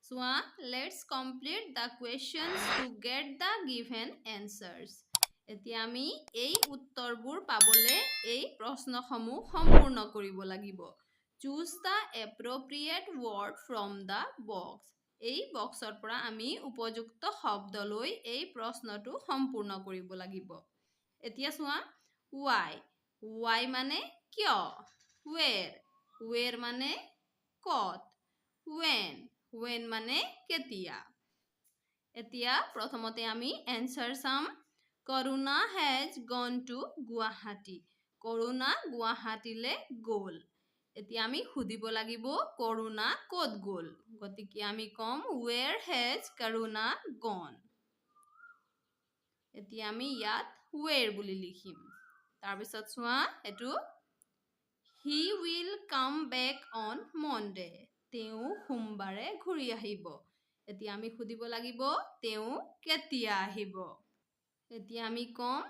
চোৱা, let's complete the questions to get the given answers. এতিয়া আমি এই উত্তৰবোৰ পাবলে এই প্ৰশ্নসমূহ সম্পূৰ্ণ কৰিব লাগিব। Choose the appropriate word from the box. এই বক্সৰ পৰা আমি উপযুক্ত শব্দ লৈ এই প্ৰশ্নটো সম্পূৰ্ণ কৰিব লাগিব। এতিয়া চোৱা, why? Why মানে কিয়? Where মানে ক'ত? When মানে কেতিয়া? এতিয়া প্ৰথমতে আমি answer চাম। Karuna has gone to Guwahati. Karuna গুৱাহাটীলে গ'ল। এতিয়া আমি সুধিব লাগিব Karuna ক'ত গ'ল? গতিকে আমি কম where has Karuna gone? এতিয়া আমি ইয়াত where বুলি লিখিম। তাৰপিছত চোৱা এটো he will come back on Monday. তেওঁ সোমবাৰে ঘূৰি আহিব। এতিয়া আমি সুধিব লাগিব তেওঁ কেতিয়া আহিব? এতিয়া আমি কম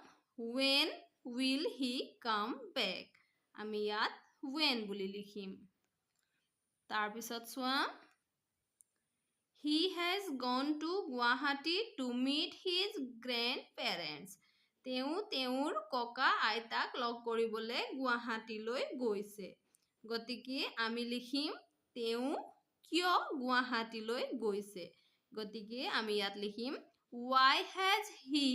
when will he come back? আমি ইয়াত when বুলি লিখিম। তাৰপিছত চোৱা he has gone to Guwahati to meet his grandparents. তেওঁ তেওঁৰ ককা আইতাক লগ কৰিবলৈ গুৱাহাটীলৈ গৈছে। গতিকে আমি লিখিম তেওঁ কিয় গুৱাহাটীলৈ গৈছে? গতিকে আমি ইয়াত লিখিম why has he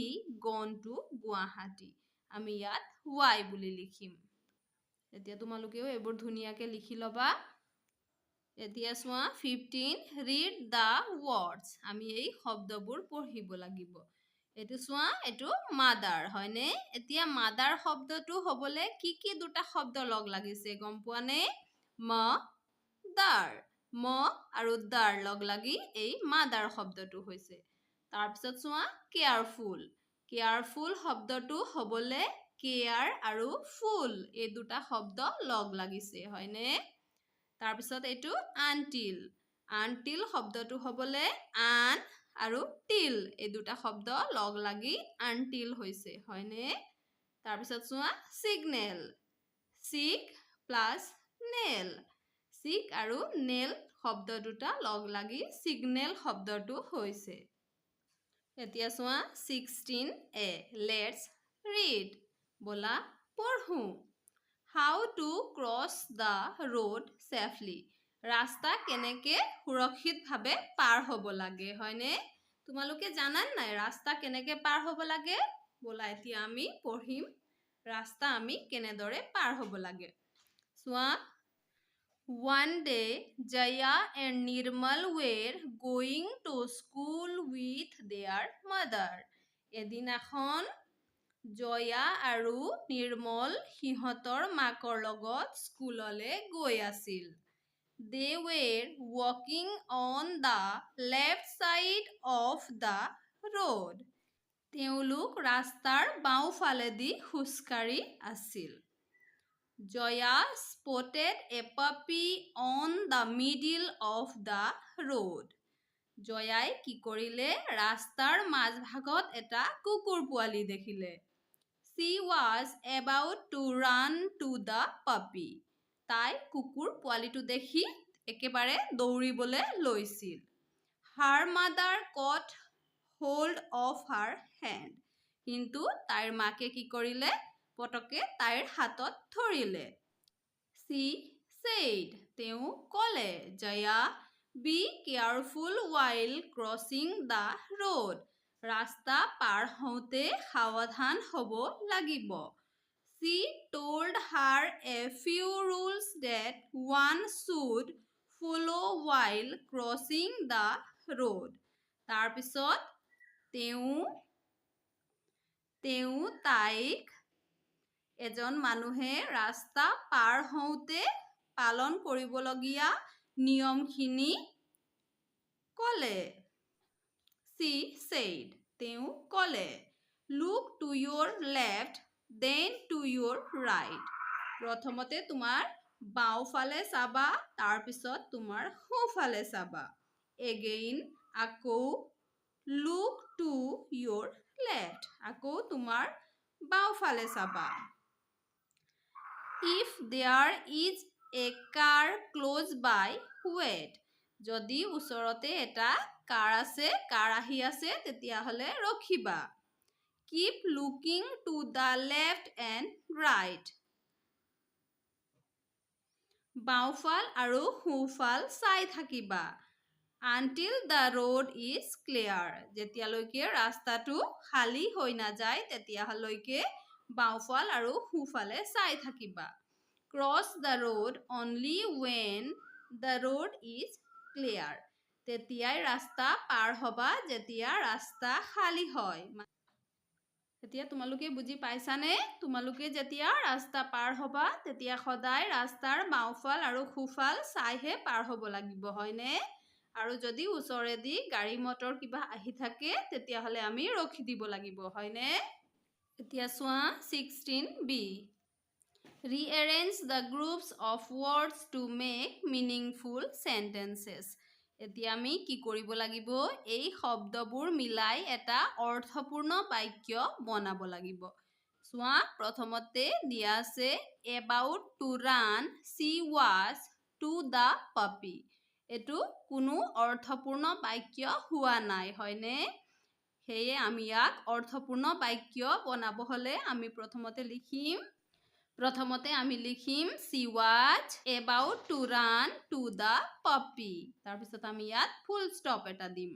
gone to Guwahati? আমি ইয়াত why বুলি লিখিম। এতিয়া তোমালোকেও এইবোৰ ধুনীয়াকৈ লিখি ল'বা। এতিয়া চোৱা 15 read the words. আমি এই শব্দবোৰ পঢ়িব লাগিব। এইটো চোৱা এইটো mother হয়নে? এতিয়া mother শব্দটো হ'বলে কি দুটা শব্দ লগ লাগিছে গম পোৱা নে? mother আৰু dar লগ লাগি এই mother শব্দটো হৈছে। তাৰপিছত চোৱা careful শব্দটো হ'বলে care আৰু full এই দুটা শব্দ লগ লাগিছে হয়নে? তাৰপিছত এইটো until শব্দটো হ'বলে an আৰু till এই দুটা শব্দ লগ লাগি until হৈছে হয়নে? তাৰপিছত চোৱা sick plus nail আৰু nail শব্দ দুটা লগ লাগি signal শব্দটো হৈছে। এতিয়া চোৱা 16a let's read. বলা পঢ়ো। How to cross the road safely. ৰাস্তা কেনেকে সুৰক্ষিতভাৱে পাৰ হ'ব লাগে হয়নে? তোমালোকে জানান নাই ৰাস্তা কেনেকে পাৰ হ'ব লাগে? বলা এতিয়া আমি পঢ়িম ৰাস্তা আমি কেনেদৰে পাৰ হ'ব লাগে। চোৱা One day Jaya and Nirmal were going to school with their mother. এদিনাখন জয়া আৰু নিৰ্মল সিহঁতৰ মাকৰ লগত স্কুললে গৈ আছিল। They were walking on the left side of the road. তেওঁলোক ৰাস্তাৰ বাওঁফালেদি খোজকাঢ়ি আছিল। Jaya spotted a puppy on the middle of the road. জয়াই কি কৰিলে ৰাস্তাৰ মাজভাগত এটা কুকুৰ পোৱালি দেখিলে। She was about to run to the puppy. তাই কুকুৰ পোৱালিটো দেখি একেবাৰে দৌৰিবলৈ লৈছিল। Her mother caught hold of her hand. কিন্তু তাইৰ মাকে কি কৰিলে পটকে তাইৰ হাতত ধৰিলে। She said, তেওঁ ক'লে Jaya, be careful while crossing the road. ৰাস্তা পাৰ হওঁতে সাৱধান হ'ব লাগিব। She told her a few rules that one should follow while crossing the road. তাৰপিছত তেওঁ তাইক এজন মানুহে ৰাস্তা পাৰ হওঁতে পালন কৰিবলগীয়া নিয়মখিনি ক'লে। She said, তেওঁ ক'লে Look to your left, then to your right. প্ৰথমতে তোমাৰ বাওঁফালে চাবা তাৰপিছত তোমাৰ সোঁফালে চাবা। Again আকৌ look to your left. আকৌ তোমাৰ বাওঁফালে চাবা। If there is a car close by, wait. যদি ওচৰতে এটা কাৰ আছে, কাৰ আহি আছে, তেতিয়াহ'লে ৰখিবা। Keep looking to the left and right. বাওঁফাল আৰু সোঁফাল চাই থাকিবা। Until the road is clear. যেতিয়ালৈকে ৰাস্তাটো খালী হৈ নাযায়, তেতিয়ালৈকে বাওঁফাল আৰু সোঁফালে চাই থাকিবা। Cross the road only when the road is clear. তেতিয়াই ৰাস্তা পাৰ হ'বা যেতিয়া ৰাস্তা খালী হয়। এতিয়া তোমালোকে বুজি পাইছানে? তোমালোকে যেতিয়া ৰাস্তা পাৰ হ'বা তেতিয়া সদায় ৰাস্তাৰ বাওঁফাল আৰু সোঁফাল চাইহে পাৰ হ'ব লাগিব, হয়নে? আৰু যদি ওচৰেদি গাড়ী মটৰ কিবা আহি থাকে তেতিয়াহ'লে আমি ৰখি দিব লাগিব, হয়নে? এতিয়া চোৱা 16b. Rearrange the groups of words to make meaningful sentences. এতিয়া আমি কি কৰিব লাগিব? এই শব্দবোৰ মিলাই এটা অৰ্থপূৰ্ণ বাক্য বনাব লাগিব। চোৱা প্ৰথমতে দিয়া আছে about to run she was to the puppy. এইটো কোনো অৰ্থপূৰ্ণ বাক্য হোৱা নাই, হয়নে? সেয়ে আমি ইয়াক অৰ্থপূৰ্ণ বাক্য বনাব হ'লে আমি প্ৰথমতে লিখিম she was about to run to the puppy. তাৰপিছত আমি ইয়াত ফুল ষ্টপ এটা দিম।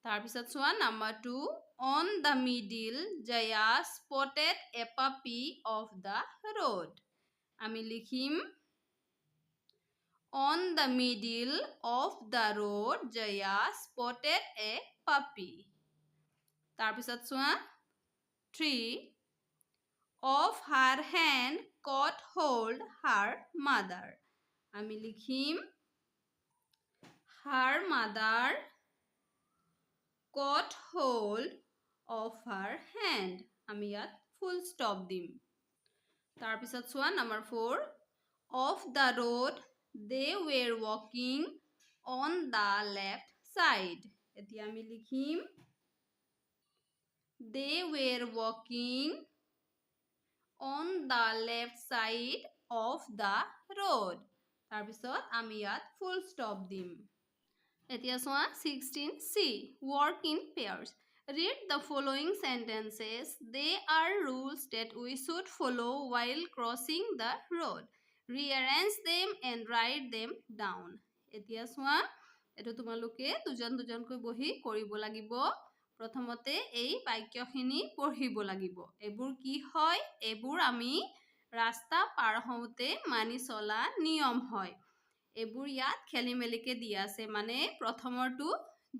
তাৰপিছত চোৱা number 2. On the middle, Jaya spotted a puppy off the road. আমি লিখিম On the middle of the road, Jaya spotted a puppy. তাৰপিছত চোৱা 3. Of her hand caught hold her mother. আমি লিখিম Her mother caught hold of her hand. আমি ইয়াত ফুল stop দিম। তাৰপিছত চোৱা number 4. Off the road, they were walking on the left side. এতিয়া আমি লিখিম They were walking on the left side of the road. তাৰপিছত আমি ইয়াত ফুল ষ্টপ দিম। এতিয়া চোৱা 16c. Work in pairs. Read the following sentences. They are rules that we should follow while crossing the road. Rearrange them and write them down. এতিয়া চোৱা এইটো তোমালোকে দুজনকৈ বহি কৰিব লাগিব। প্ৰথমতে এই বাক্যখিনি পঢ়িব লাগিব। এইবোৰ কি হয়? এইবোৰ আমি ৰাস্তা পাৰ হওঁতে মানি চলা নিয়ম হয়। এইবোৰ ইয়াত খেলি মেলিকে দিয়া আছে, মানে প্ৰথমৰটো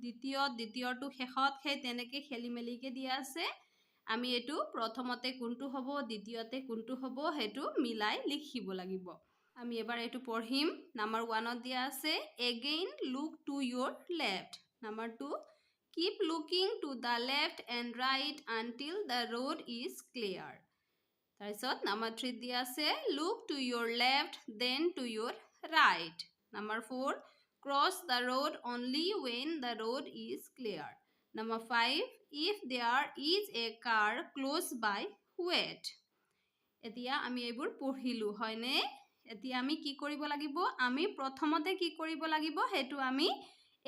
দ্বিতীয়টো শেষত সেই তেনেকৈ খেলি মেলিকে দিয়া আছে। আমি এইটো প্ৰথমতে কোনটো হ'ব, দ্বিতীয়তে কোনটো হ'ব সেইটো মিলাই লিখিব লাগিব। আমি এবাৰ এইটো পঢ়িম। number 1ত দিয়া আছে Again look to your left. number 2, Keep looking to the left and right until the road is clear. তাৰপিছত number 3 দিয়া আছে Look to your left then to your right. number 4, Cross the road only when the road is clear. number 5, If there is a car close by, wait. এতিয়া আমি এইবোৰ পঢ়িলো, হয়নে? এতিয়া আমি কি কৰিব লাগিব? আমি প্ৰথমতে কি কৰিব লাগিব সেইটো আমি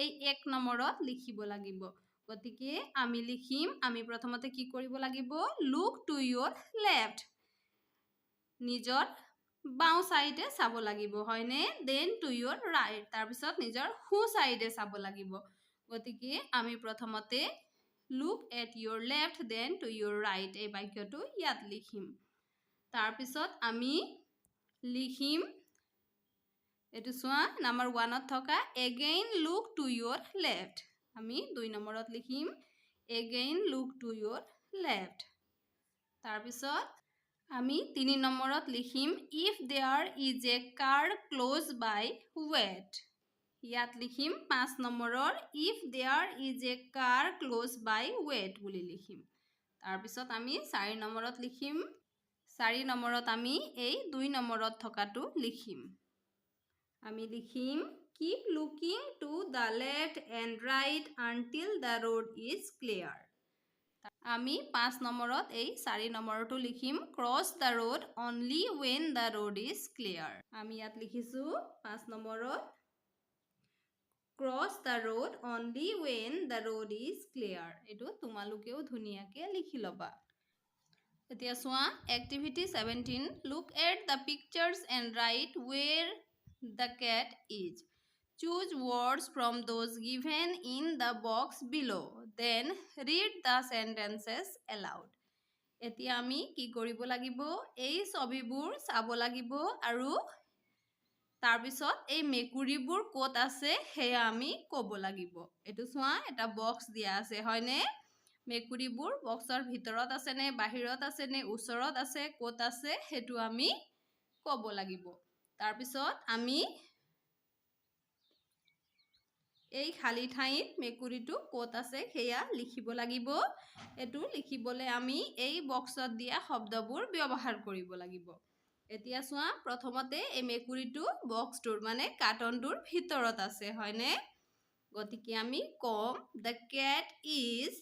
এই 1 নম্বৰত লিখিব লাগিব। গতিকে আমি প্ৰথমতে কি কৰিব লাগিব? Look to your left. নিজৰ বাওঁ চাইডে চাব লাগিব, হয়নে? Then to your right. তাৰপিছত নিজৰ সোঁ চাইডে চাব লাগিব। গতিকে আমি প্ৰথমতে Look at your left then to your right এই বাক্যটো ইয়াত লিখিম। তাৰপিছত আমি লিখিম এইটো চোৱা number 1ত থকা Again look to your left. আমি 2 নম্বৰত লিখিম Again look to your left. তাৰপিছত আমি 3 নম্বৰত লিখিম If there is a car close by, wait. ইয়াত লিখিম 5 নম্বৰৰ If there is a car close by, wait বুলি লিখিম। তাৰপিছত আমি 4 নম্বৰত লিখিম 4 নম্বৰত আমি এই 2 নম্বৰত থকাটো লিখিম। আমি লিখিম Keep looking to the left and right until the road is clear. আমি 5 নম্বৰত এই 4 নম্বৰটো লিখিম Cross the road only when the road is clear. আমি ইয়াত লিখিছো 5 নম্বৰত Cross the road only when the road is clear. এইটো তোমালোকেও ধুনীয়াকে লিখি ল'বা। এতিয়া চোৱা activity 17. Look at the pictures and write where the cat is. Choose words from those given in the box below. Then read the sentences aloud. এতিয়া আমি কি কৰিব লাগিব? এই ছবিবোৰ চাব লাগিব আৰু তাৰপিছত এই মেকুৰীবোৰ ক'ত আছে সেয়া আমি ক'ব লাগিব। এইটো চোৱা এটা বক্স দিয়া আছে হয়নে? মেকুৰীবোৰ বক্সৰ ভিতৰত আছে নে বাহিৰত আছে নে ওচৰত আছে ক'ত আছে সেইটো আমি ক'ব লাগিব। তাৰপিছত আমি এই খালী ঠাইত মেকুৰীটো ক'ত আছে সেয়া লিখিব লাগিব। এইটো লিখিবলৈ আমি এই বক্সত দিয়া শব্দবোৰ ব্যৱহাৰ কৰিব লাগিব। এতিয়া চোৱা প্ৰথমতে এই মেকুৰীটো বক্সটোৰ মানে কাৰ্টনটোৰ ভিতৰত আছে হয়নে? গতিকে আমি কম the cat is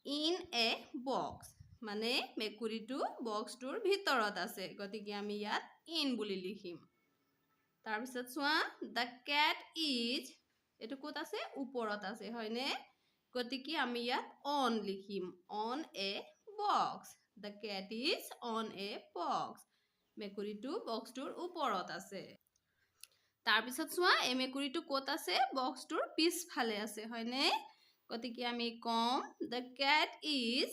in a box. মানে মেকুৰীটো বক্সটোৰ ভিতৰত আছে। গতিকে আমি ইয়াত in বুলি লিখিম। তাৰপিছত চোৱা the cat is এইটো ক'ত আছে? ওপৰত আছে হয়নে? গতিকে আমি ইয়াত on লিখিম। On a box. The cat is on a box. মেকুৰীটো বক্সটোৰ ওপৰত আছে। তাৰপিছত চোৱা এই মেকুৰীটো ক'ত আছে? বক্সটোৰ পিছফালে আছে হয়নে? গতিকে আমি কম the cat is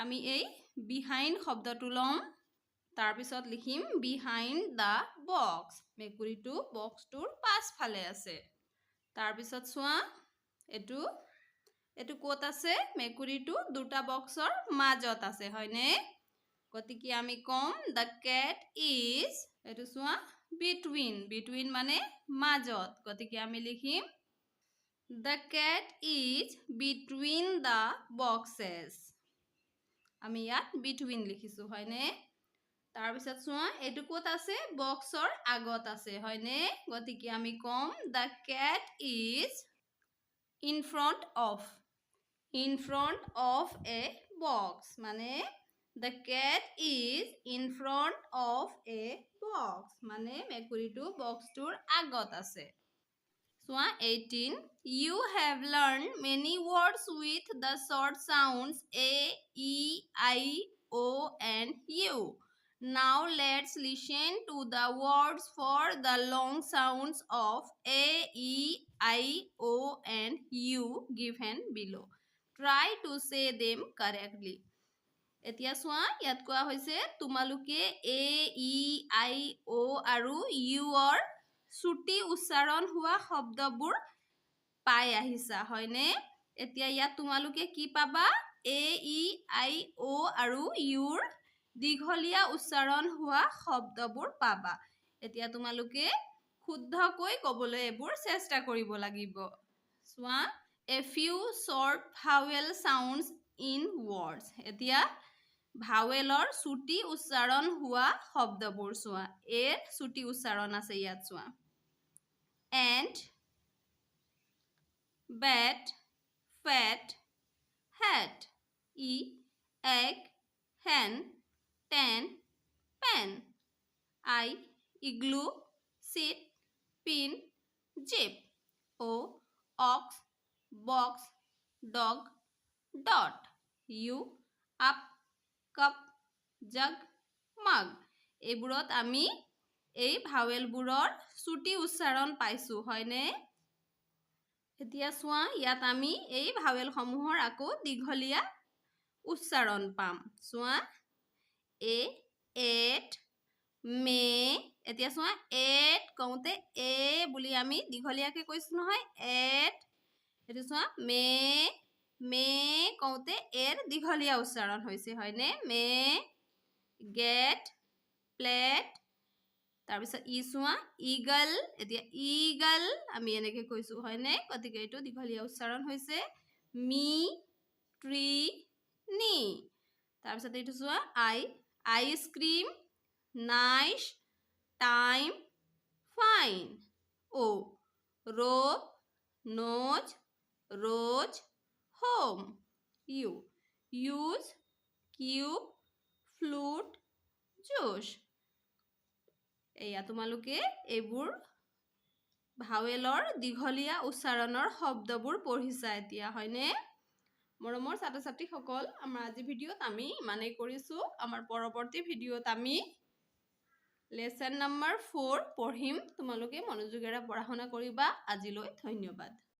আমি এই behind শব্দটো ল'ম। তাৰপিছত লিখিম behind the box. মেকুৰীটো বক্সটোৰ পাছফালে আছে। তাৰপিছত চোৱা এইটো ক'ত আছে? মেকুৰীটো দুটা বক্সৰ মাজত আছে হয়নে? গতিকে আমি কম the cat is এইটো চোৱা between মানে মাজত। গতিকে আমি লিখিম the cat is between the boxes. আমি ইয়াত between লিখিছো হয়নে? তাৰপিছত চোৱা এইটো ক'ত আছে? বক্সৰ আগত আছে হয়নে? গতিকে আমি কম the cat is in front of a box. মানে the cat is in front of a box. মানে মেকুৰীটো বক্সটোৰ আগত আছে। চোৱা 18. You have learned many words with the short sounds a, e, I, o and u. Now let's listen to the words for the long sounds of a, e, I, o and u given below. Try to say them correctly. এতিয়া চোৱা ইয়াত কোৱা হৈছে তোমালোকে a, e, I, o আৰু u ৰ ছুটি উচ্চাৰণ হোৱা শব্দবোৰ পাই আহিছা হয়নে? এতিয়া ইয়াত তোমালোকে কি পাবা? a, e, I, o আৰু u ৰ দীঘলীয়া উচ্চাৰণ হোৱা শব্দবোৰ পাবা। এতিয়া তোমালোকে শুদ্ধকৈ ক'বলৈ এইবোৰ চেষ্টা কৰিব লাগিব। চোৱা a few short vowel sounds in words. এতিয়া ভাৱেলৰ ছুটি উচ্চাৰণ হোৱা শব্দবোৰ চোৱা। এৰ ছুটি উচ্চাৰণ আছে ইয়াত চোৱা। And, bat, fat, hat, egg, hen, ten, pen, igloo, seat, pin, jeep, ox, box, dog, dot, up, cup, jug, mug. এইবোৰত আমি এই ভাৱেলবোৰৰ ছুটি উচ্চাৰণ পাইছো হয়নে? এতিয়া চোৱা ইয়াত আমি এই ভাৱেলসমূহৰ আকৌ দীঘলীয়া উচ্চাৰণ পাম। চোৱা এট, মে। এতিয়া চোৱা এট কওঁতে এ বুলি আমি দীঘলীয়াকৈ কৈছো নহয় এট। এইটো চোৱা মে কওঁতে এৰ দীঘলীয়া উচ্চাৰণ হৈছে হয়নে? মে, গেট, প্লেট। তাৰপিছত ই চোৱা ইগল। এতিয়া ইগল আমি এনেকৈ কৈছো হয়নে? গতিকে এইটো দীঘলীয়া উচ্চাৰণ হৈছে মি, ট্ৰি, নি। তাৰপিছত এইটো চোৱা ice cream, nice, time, fine. Rope, nose, rose, home. Use, cube, flute, juice. এয়া তোমালোকে এইবোৰ ভাৱেলৰ দীঘলীয়া উচ্চাৰণৰ শব্দবোৰ পঢ়িছা এতিয়া হয়নে মৰমৰ ছাত্ৰ-ছাত্ৰীসকল আমাৰ আজি ভিডিঅ'ত আমি ইমানেই কৰিছো আমাৰ পৰৱৰ্তী ভিডিঅ'ত আমি লেসন নম্বৰ 4 পঢ়িম তোমালোকে মনোযোগেৰে পঢ়া শুনা কৰিবা আজিলৈ ধন্যবাদ